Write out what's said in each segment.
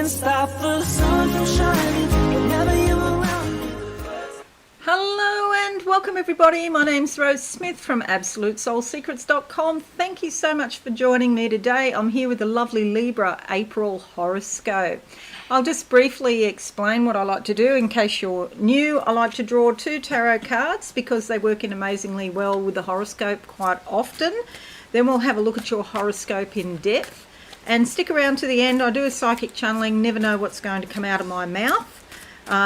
can't stop the sun from shining whenever you're around. Hello and welcome everybody. My name's Rose Smith from AbsoluteSoulSecrets.com. Thank you so much for joining me today. I'm here with the lovely Libra April Horoscope. I'll just briefly explain what I like to do in case you're new. I like to draw 2 tarot cards because they work in amazingly well with the horoscope quite often. Then we'll have a look at your horoscope in depth. And stick around to the end. I do a psychic channeling, never know what's going to come out of my mouth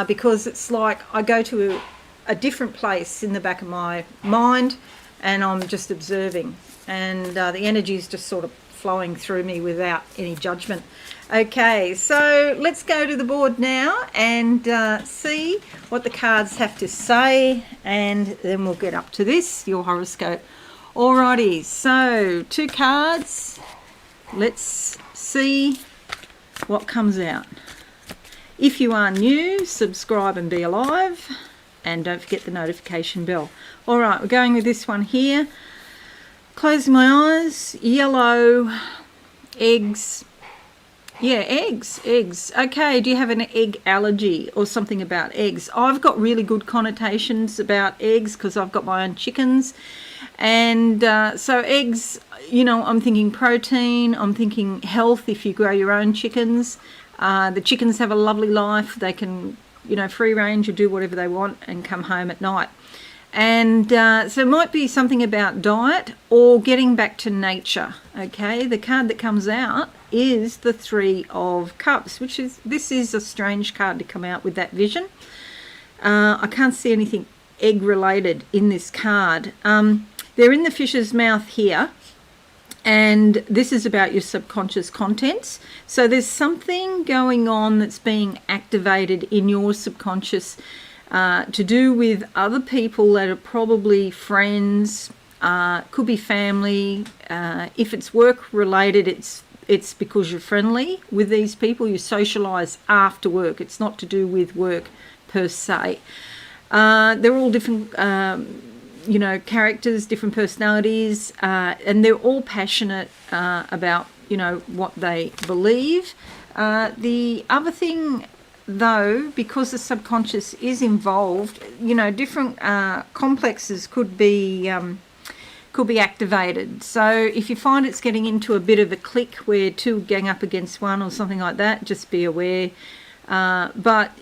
because it's like I go to a different place in the back of my mind and I'm just observing. And the energy is just sort of flowing through me without any judgment. Okay, so let's go to the board now and see what the cards have to say, and then we'll get up to this, your horoscope. Alrighty, so 2 cards. Let's see what comes out. If you are new, subscribe and be alive, and don't forget the notification bell. Alright, we're going with this one here. Closing my eyes. Yellow, eggs. Yeah, eggs. Okay, do you have an egg allergy or something about eggs? I've got really good connotations about eggs because I've got my own chickens. And so eggs, you know, I'm thinking protein, I'm thinking health if you grow your own chickens. The chickens have a lovely life. They can, you know, free range or do whatever they want and come home at night. And so it might be something about diet or getting back to nature. Okay, the card that comes out is the 3 of Cups, this is a strange card to come out with that vision. I can't see anything egg related in this card. They're in the fish's mouth here, and this is about your subconscious contents. So there's something going on that's being activated in your subconscious to do with other people that are probably friends, could be family. If it's work related, it's because you're friendly with these people. You socialise after work. It's not to do with work per se. They're all different, you know, characters, different personalities, and they're all passionate about, you know, what they believe. The other thing, though, because the subconscious is involved, you know, different complexes could be activated. So if you find it's getting into a bit of a clique where 2 gang up against 1 or something like that, just be aware. But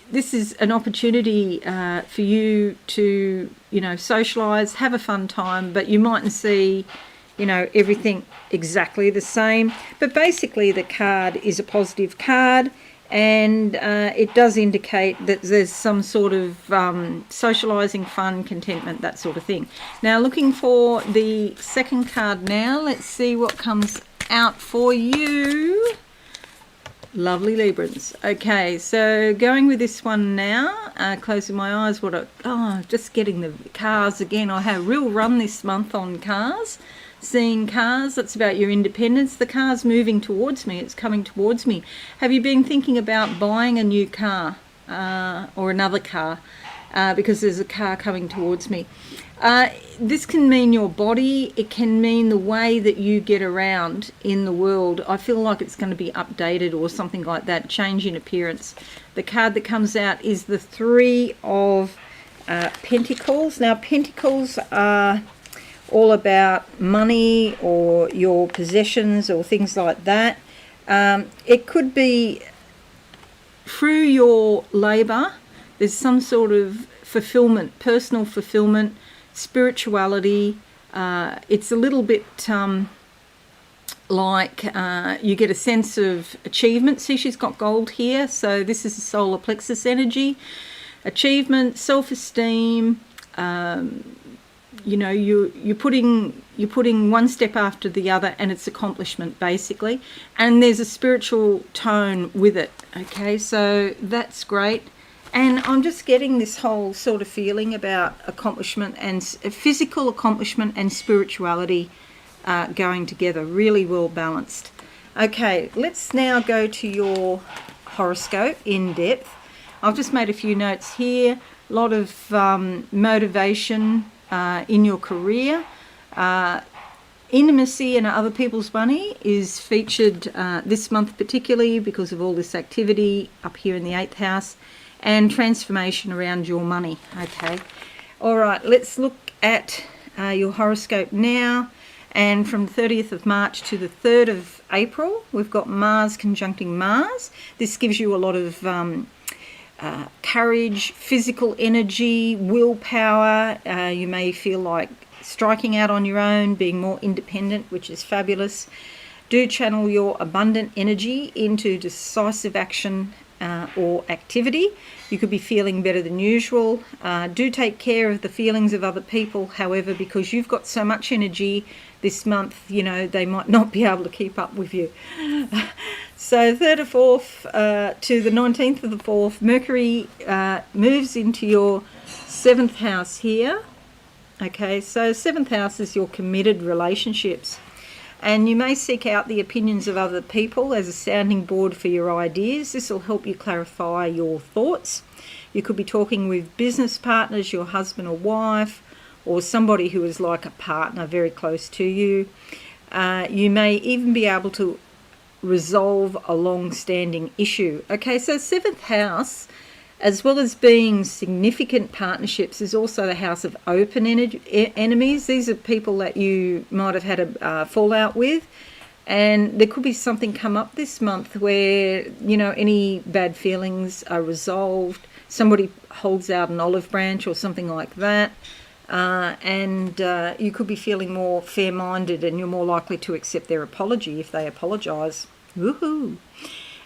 this is an opportunity for you to, you know, socialise, have a fun time, but you mightn't see, you know, everything exactly the same. But basically the card is a positive card, and it does indicate that there's some sort of socialising, fun, contentment, that sort of thing. Now looking for the second card now. Let's see what comes out for you, lovely Librans. Okay, so going with this one now, closing my eyes. Just getting the cars again. I had a real run this month on cars. Seeing cars, that's about your independence. The car's moving towards me, it's coming towards me. Have you been thinking about buying a new car or another car because there's a car coming towards me? This can mean your body, it can mean the way that you get around in the world. I feel like it's going to be updated or something like that, change in appearance. The card that comes out is the 3 of Pentacles. Now Pentacles are all about money or your possessions or things like that. It could be through your labour. There's some sort of fulfillment, personal fulfillment, spirituality. It's a little bit like you get a sense of achievement. See, she's got gold here, so this is the solar plexus energy. Achievement, self-esteem. You know, you're putting one step after the other, and it's accomplishment basically. And there's a spiritual tone with it. Okay, so that's great. And I'm just getting this whole sort of feeling about accomplishment and physical accomplishment and spirituality going together, really well balanced. Okay, let's now go to your horoscope in depth. I've just made a few notes here. A lot of motivation in your career. Intimacy and other people's money is featured this month particularly because of all this activity up here in the 8th house, and transformation around your money. Okay, all right, let's look at your horoscope now. And from the 30th of March to the 3rd of April, we've got Mars conjuncting Mars. This gives you a lot of courage, physical energy, willpower. You may feel like striking out on your own, being more independent, which is fabulous. Do channel your abundant energy into decisive action or activity. You could be feeling better than usual. Do take care of the feelings of other people, however, because you've got so much energy this month, you know, they might not be able to keep up with you. So 3rd of 4th to the 19th of the 4th, Mercury moves into your 7th house here. Okay, so 7th house is your committed relationships. And you may seek out the opinions of other people as a sounding board for your ideas. This will help you clarify your thoughts. You could be talking with business partners, your husband or wife, or somebody who is like a partner very close to you. You may even be able to resolve a long-standing issue. Okay, so 7th house, as well as being significant partnerships, is also the house of open enemies. These are people that you might have had a fallout with, and there could be something come up this month where, you know, any bad feelings are resolved. Somebody holds out an olive branch or something like that. And you could be feeling more fair-minded, and you're more likely to accept their apology if they apologise. Woohoo!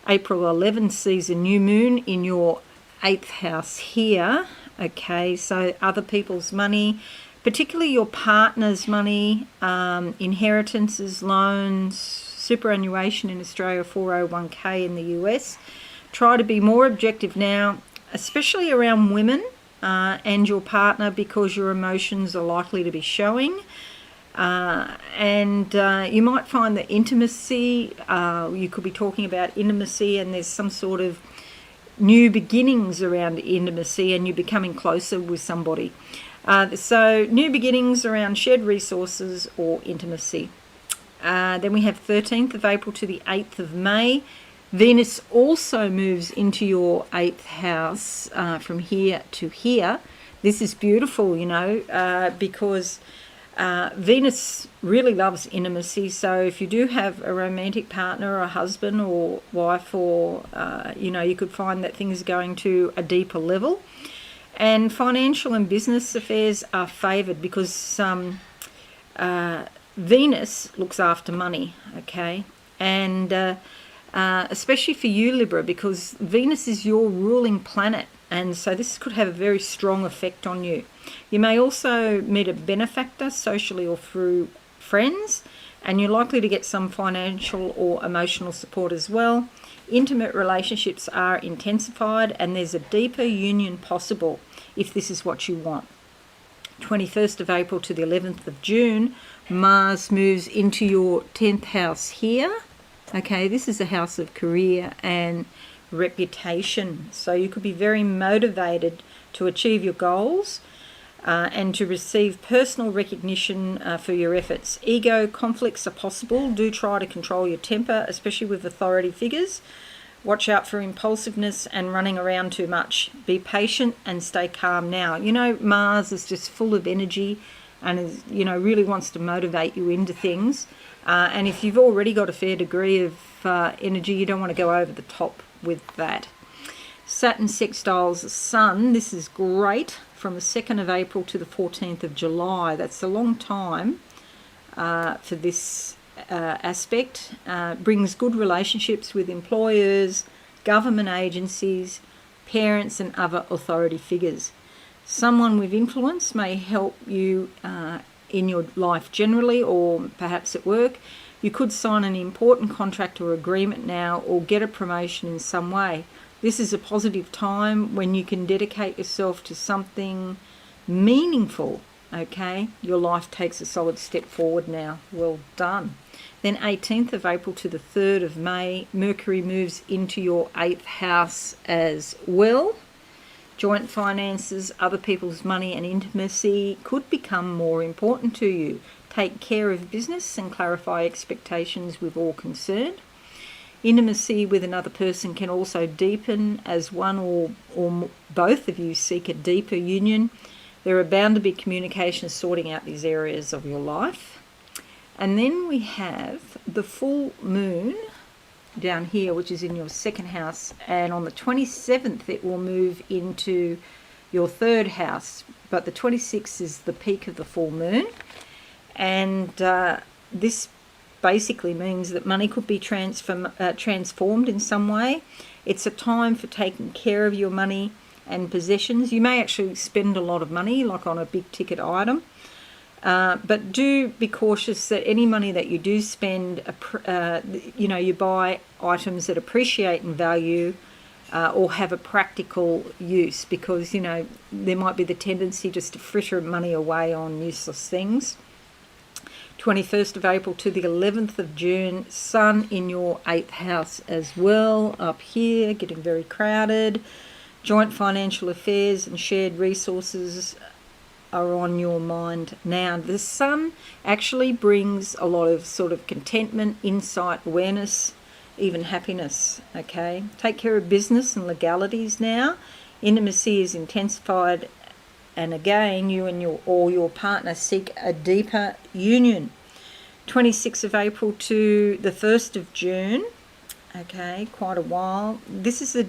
April 11 sees a new moon in your 8th house here. Okay, so other people's money, particularly your partner's money, inheritances, loans, superannuation in Australia, 401k in the US. Try to be more objective now, especially around women and your partner, because your emotions are likely to be showing. And you might find that intimacy, you could be talking about intimacy, and there's some sort of new beginnings around intimacy, and you're becoming closer with somebody. So new beginnings around shared resources or intimacy. Then we have 13th of April to the 8th of May. Venus also moves into your 8th house from here to here. This is beautiful, you know, because Venus really loves intimacy. So if you do have a romantic partner, or a husband or wife, or, you know, you could find that things are going to a deeper level. And financial and business affairs are favoured because Venus looks after money, okay? And especially for you, Libra, because Venus is your ruling planet, and so this could have a very strong effect on you. You may also meet a benefactor socially or through friends, and you're likely to get some financial or emotional support as well. Intimate relationships are intensified, and there's a deeper union possible if this is what you want. 21st of April to the 11th of June, Mars moves into your 10th house here. Okay, this is a house of career and reputation. So you could be very motivated to achieve your goals and to receive personal recognition for your efforts. Ego conflicts are possible. Do try to control your temper, especially with authority figures. Watch out for impulsiveness and running around too much. Be patient and stay calm now. You know, Mars is just full of energy and is, you know, really wants to motivate you into things. And if you've already got a fair degree of energy, you don't want to go over the top with that. Saturn sextiles the Sun. This is great from the 2nd of April to the 14th of July. That's a long time for this aspect. Brings good relationships with employers, government agencies, parents and other authority figures. Someone with influence may help you in your life generally, or perhaps at work. You could sign an important contract or agreement now, or get a promotion in some way. This is a positive time when you can dedicate yourself to something meaningful, okay? Your life takes a solid step forward now. Well done. Then 18th of April to the 3rd of May, Mercury moves into your 8th house as well. Joint finances, other people's money and intimacy could become more important to you. Take care of business and clarify expectations with all concerned. Intimacy with another person can also deepen as one or both of you seek a deeper union. There are bound to be communications sorting out these areas of your life. And then we have the full moon down here, which is in your second house. And on the 27th, it will move into your third house. But the 26th is the peak of the full moon. And this basically means that money could be transformed in some way. It's a time for taking care of your money and possessions. You may actually spend a lot of money, like on a big ticket item. But do be cautious that any money that you do spend, you buy items that appreciate in value or have a practical use, because, there might be the tendency just to fritter money away on useless things. 21st of April to the 11th of June, Sun in your 8th house as well, up here, getting very crowded. Joint financial affairs and shared resources are on your mind now. The Sun actually brings a lot of sort of contentment, insight, awareness, even happiness, okay? Take care of business and legalities now. Intimacy is intensified, and again, you and your partner seek a deeper union. 26th of April to the 1st of June, okay, quite a while. This is the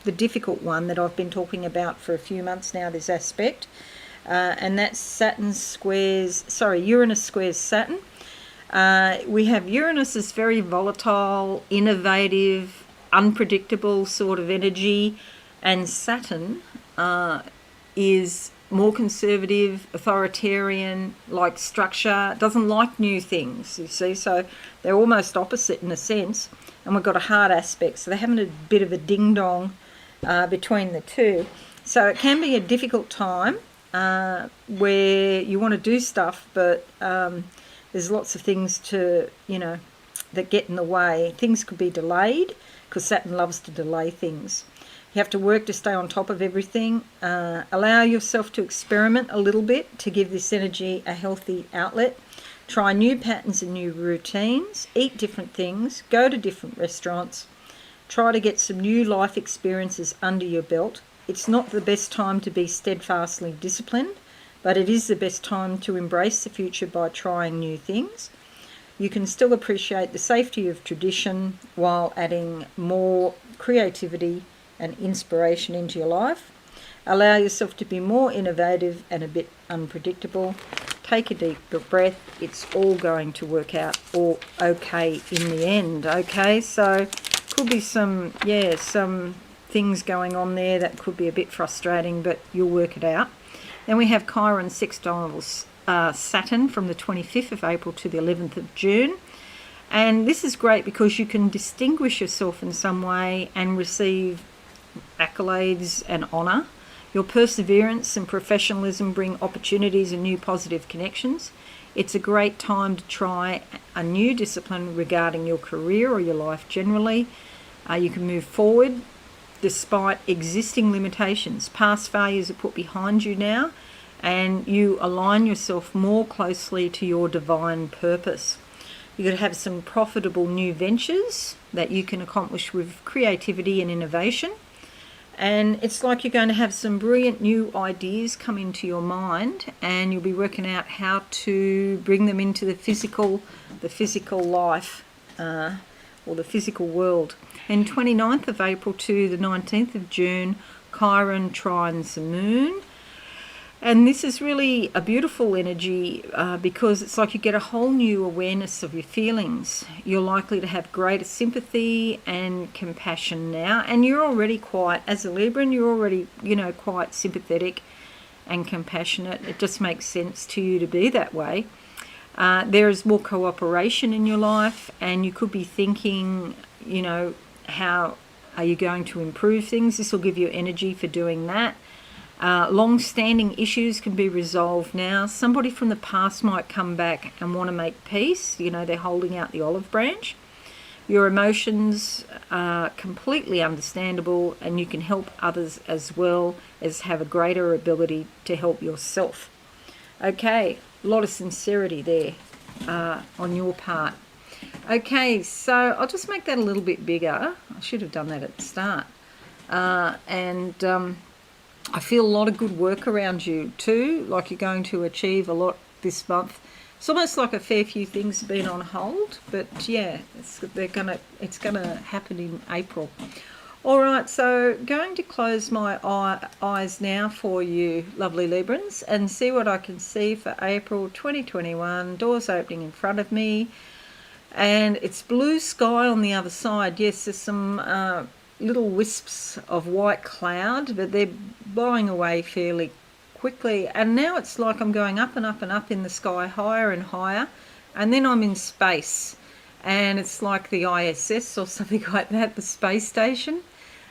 difficult one that I've been talking about for a few months now, this aspect. And that's Uranus squares Saturn. We have Uranus as very volatile, innovative, unpredictable sort of energy, and Saturn is more conservative, authoritarian, like structure, doesn't like new things, you see. So they're almost opposite in a sense. And we've got a hard aspect, so they're having a bit of a ding-dong between the two. So it can be a difficult time where you want to do stuff, but there's lots of things that get in the way. Things could be delayed, because Saturn loves to delay things. You have to work to stay on top of everything. Allow yourself to experiment a little bit to give this energy a healthy outlet. Try new patterns and new routines. Eat different things. Go to different restaurants. Try to get some new life experiences under your belt. It's not the best time to be steadfastly disciplined, but it is the best time to embrace the future by trying new things. You can still appreciate the safety of tradition while adding more creativity and inspiration into your life. Allow yourself to be more innovative and a bit unpredictable. Take a deep breath. It's all going to work out all okay in the end, okay? So could be some things going on there that could be a bit frustrating, but you'll work it out. Then we have Chiron sextile Saturn from the 25th of April to the 11th of June. And this is great because you can distinguish yourself in some way and receive accolades and honour. Your perseverance and professionalism bring opportunities and new positive connections. It's a great time to try a new discipline regarding your career or your life generally. You can move forward despite existing limitations. Past failures are put behind you now, and you align yourself more closely to your divine purpose. You're going to have some profitable new ventures that you can accomplish with creativity and innovation. And it's like you're going to have some brilliant new ideas come into your mind, and you'll be working out how to bring them into the physical life or the physical world. And 29th of April to the 19th of June, Chiron trines the moon. And this is really a beautiful energy because it's like you get a whole new awareness of your feelings. You're likely to have greater sympathy and compassion now. And you're already quite, as a Libran, you're already, quite sympathetic and compassionate. It just makes sense to you to be that way. There is more cooperation in your life, and you could be thinking, how are you going to improve things? This will give you energy for doing that. Long-standing issues can be resolved now. Somebody from the past might come back and want to make peace. They're holding out the olive branch. Your emotions are completely understandable, and you can help others as well as have a greater ability to help yourself. Okay, lot of sincerity there on your part. Okay, so I'll just make that a little bit bigger. I should have done that at the start. I feel a lot of good work around you too, like you're going to achieve a lot this month. It's almost like a fair few things have been on hold, but yeah, it's gonna happen in April. All right, so going to close my eyes now for you, lovely Librans, and see what I can see for April 2021. Doors opening in front of me, and it's blue sky on the other side. Yes, there's some little wisps of white cloud, but they're blowing away fairly quickly. And now it's like I'm going up and up and up in the sky, higher and higher, and then I'm in space, and it's like the ISS or something like that, the space station.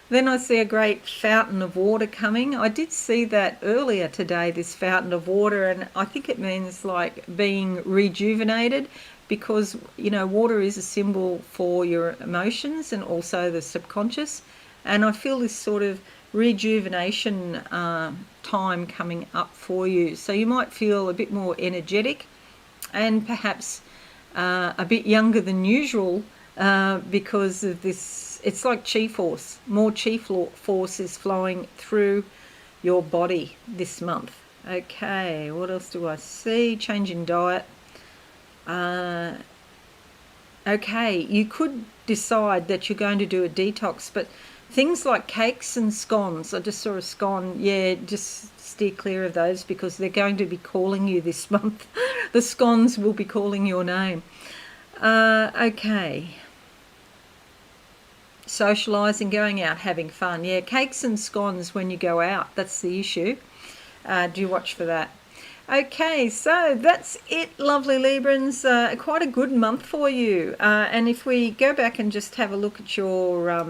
Then I see a great fountain of water coming. I did see that earlier today, this fountain of water, and I think it means like being rejuvenated, because, you know, water is a symbol for your emotions and also the subconscious. And I feel this sort of rejuvenation time coming up for you. So you might feel a bit more energetic and perhaps a bit younger than usual because of this. It's like chi force. More chi force is flowing through your body this month. Okay, what else do I see? Change in diet. Okay, you could decide that you're going to do a detox, but things like cakes and scones, I just saw a scone, yeah, just steer clear of those because they're going to be calling you this month. The scones will be calling your name. Okay. Socialising, going out, having fun. Yeah, cakes and scones when you go out, that's the issue. Do watch for that. Okay, so that's it, lovely Librans. Quite a good month for you. And if we go back and just have a look at your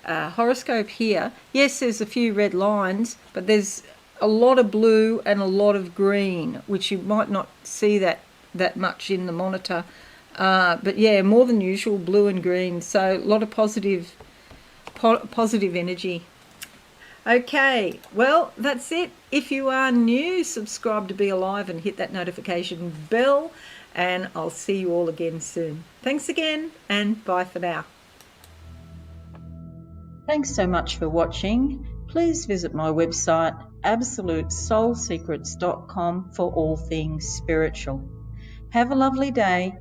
horoscope here, yes, there's a few red lines, but there's a lot of blue and a lot of green, which you might not see that much in the monitor. But yeah, more than usual, blue and green. So a lot of positive energy. Okay, well, that's it. If you are new, subscribe to Be Alive and hit that notification bell, and I'll see you all again soon. Thanks again, and bye for now. Thanks so much for watching. Please visit my website, absolutesoulsecrets.com, for all things spiritual. Have a lovely day.